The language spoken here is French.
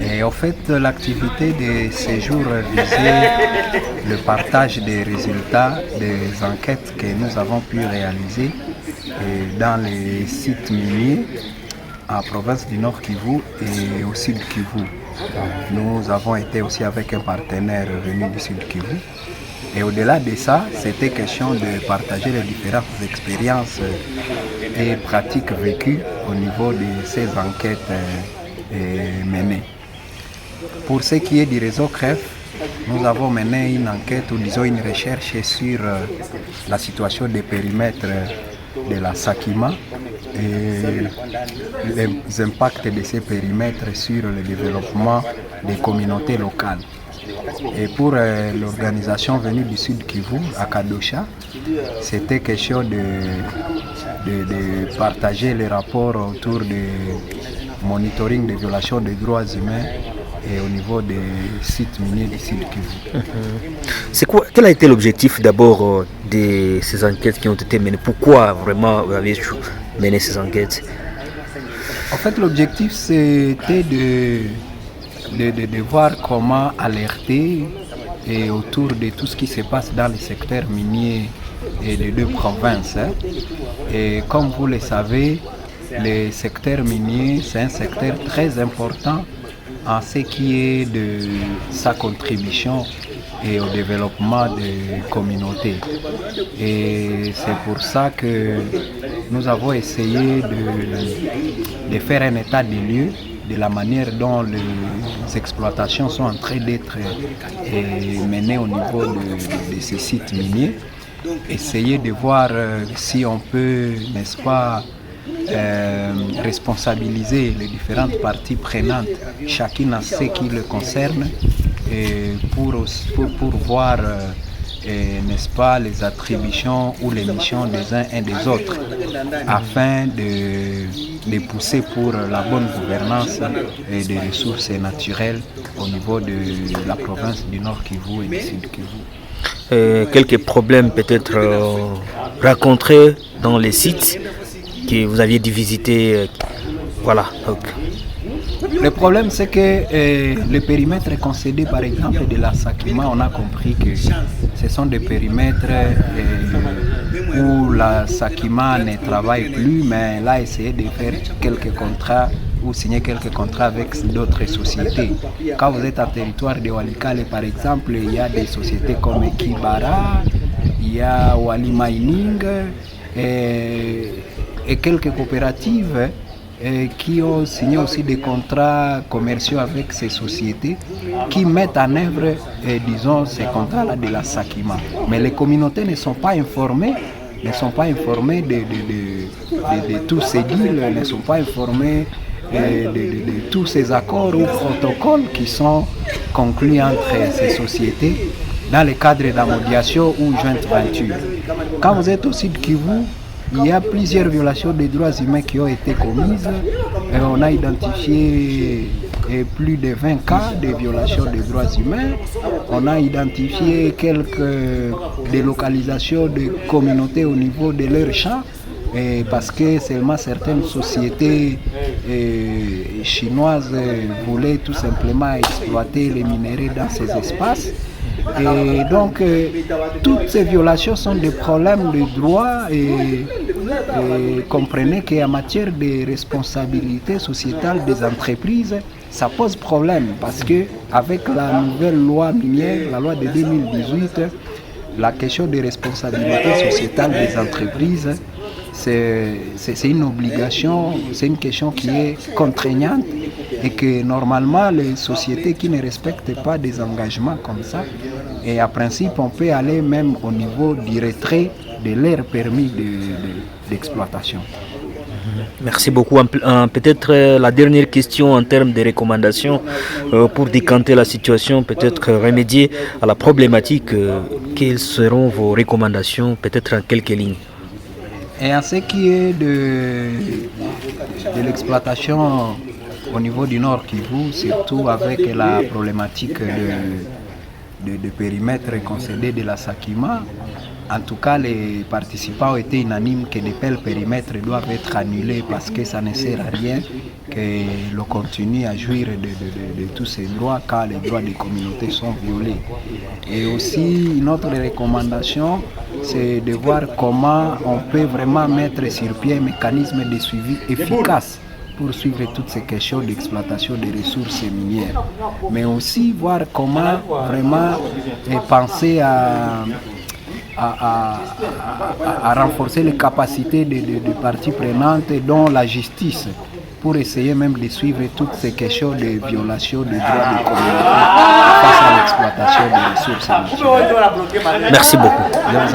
Et au fait, l'activité de séjour visait le partage des résultats des enquêtes que nous avons pu réaliser dans les sites miniers en province du Nord Kivu et au Sud Kivu. Nous avons été aussi avec un partenaire venu du Sud Kivu. Et au-delà de ça, c'était question de partager les différentes expériences et pratiques vécues au niveau de ces enquêtes menées. Pour ce qui est du réseau CREF, nous avons mené une enquête ou disons une recherche sur la situation des périmètres de la Sakima et les impacts de ces périmètres sur le développement des communautés locales. Et pour l'organisation venue du Sud Kivu, à Kadosha, c'était question de partager les rapports autour du monitoring des violations des droits humains et au niveau des sites miniers du Sud Kivu. Quel a été l'objectif d'abord de ces enquêtes qui ont été menées? Pourquoi vraiment vous avez mené ces enquêtes? En fait, l'objectif c'était de voir comment alerter et autour de tout ce qui se passe dans le secteur minier des deux provinces. Et comme vous le savez, le secteur minier, c'est un secteur très important en ce qui est de sa contribution et au développement des communautés. Et c'est pour ça que nous avons essayé de faire un état des lieux de la manière dont les exploitations sont en train d'être menées au niveau de ces sites miniers. Essayer de voir si on peut, n'est-ce pas, responsabiliser les différentes parties prenantes, chacune à ce qui le concerne, et pour voir, n'est-ce pas, les attributions ou les missions des uns et des autres, afin de pousser pour la bonne gouvernance et des ressources naturelles au niveau de la province du Nord Kivu et du Sud Kivu. Quelques problèmes peut-être rencontrés dans les sites que vous aviez dû visiter. Voilà. Le problème, c'est que le périmètre concédé, par exemple, de la Sakima, on a compris que ce sont des périmètres où la Sakima ne travaille plus, mais elle a essayé de faire quelques contrats ou signer quelques contrats avec d'autres sociétés. Quand vous êtes en territoire de Walikale, par exemple, il y a des sociétés comme Kibara, il y a Wali Mining et quelques coopératives qui ont signé aussi des contrats commerciaux avec ces sociétés qui mettent en œuvre, disons, ces contrats-là de la Sakima. Mais les communautés ne sont pas informées de tous ces deals, ne sont pas informées de tous ces accords ou protocoles qui sont conclus entre ces sociétés dans le cadre de la médiation ou joint venture. Quand vous êtes au Sud Kivu, il y a plusieurs violations des droits humains qui ont été commises. Et on a identifié plus de 20 cas de violations des droits humains. On a identifié quelques délocalisations de communautés au niveau de leurs champs. Parce que seulement certaines sociétés chinoises voulaient tout simplement exploiter les minéraux dans ces espaces. Et donc, toutes ces violations sont des problèmes de droit et comprenez qu'en matière de responsabilité sociétale des entreprises, ça pose problème parce que avec la nouvelle loi minière, la loi de 2018, la question de responsabilité sociétale des entreprises, c'est une obligation, c'est une question qui est contraignante et que normalement les sociétés qui ne respectent pas des engagements comme ça, et à principe on peut aller même au niveau du retrait de leur permis d'exploitation. Merci beaucoup. Peut-être la dernière question en termes de recommandations pour décanter la situation, peut-être remédier à la problématique. Quelles seront vos recommandations, peut-être en quelques lignes? Et en ce qui est de l'exploitation au niveau du Nord Kivu, surtout avec la problématique de périmètre concédé de la Sakima, En tout cas, les participants ont été unanimes que de tels périmètres doivent être annulés parce que ça ne sert à rien que l'on continue à jouir de tous ces droits quand les droits des communautés sont violés. Et aussi, une autre recommandation, c'est de voir comment on peut vraiment mettre sur pied un mécanisme de suivi efficace pour suivre toutes ces questions d'exploitation des ressources minières. Mais aussi voir comment vraiment penser à renforcer les capacités des parties prenantes, dont la justice, pour essayer même de suivre toutes ces questions de violation des droits des communautés face à l'exploitation des ressources naturelles. Merci beaucoup.